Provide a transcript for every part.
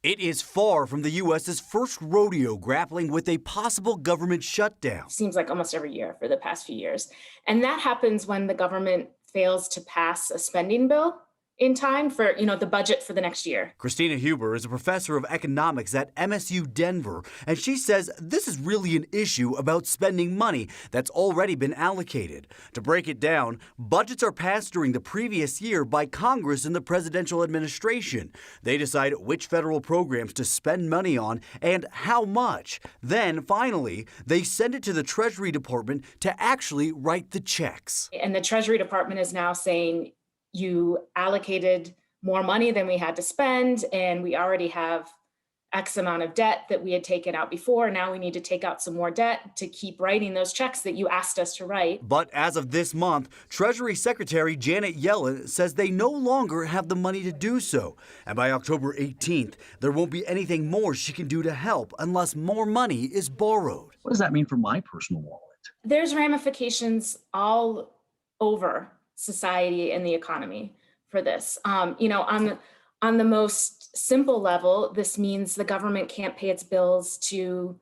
It is far from the U.S.'s first rodeo grappling with a possible government shutdown. Seems like almost every year for the past few years. And that happens when the government fails to pass a spending bill in time for, the budget for the next year. Christina Huber is a professor of economics at MSU Denver, and she says this is really an issue about spending money that's already been allocated. To break it down, budgets are passed during the previous year by Congress and the presidential administration. They decide which federal programs to spend money on and how much. Then, finally, they send it to the Treasury Department to actually write the checks. And the Treasury Department is now saying, you allocated more money than we had to spend, and we already have X amount of debt that we had taken out before. Now we need to take out some more debt to keep writing those checks that you asked us to write. But as of this month, Treasury Secretary Janet Yellen says they no longer have the money to do so. And by October 18th, there won't be anything more she can do to help unless more money is borrowed. What does that mean for my personal wallet? There's ramifications all over society and the economy for this. On the most simple level, this means the government can't pay its bills to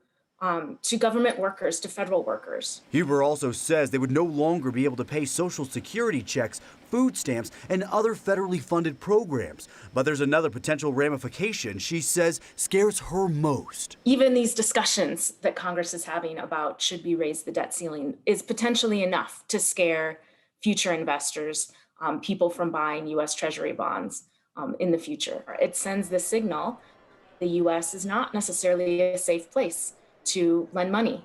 government workers, to federal workers. Huber also says they would no longer be able to pay Social Security checks, food stamps, and other federally funded programs. But there's another potential ramification she says scares her most. Even these discussions that Congress is having about should we raise the debt ceiling is potentially enough to scare future investors, people from buying U.S. Treasury bonds in the future. It sends the signal the U.S. is not necessarily a safe place to lend money.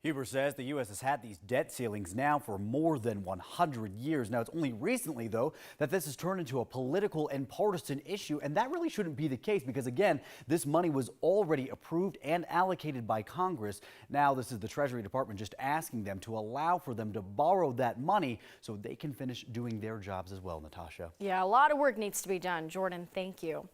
Huber says the U.S. has had these debt ceilings now for more than 100 years. Now, it's only recently, though, that this has turned into a political and partisan issue, and that really shouldn't be the case because, again, this money was already approved and allocated by Congress. Now, this is the Treasury Department just asking them to allow for them to borrow that money so they can finish doing their jobs as well, Natasha. Yeah, a lot of work needs to be done. Jordan, thank you.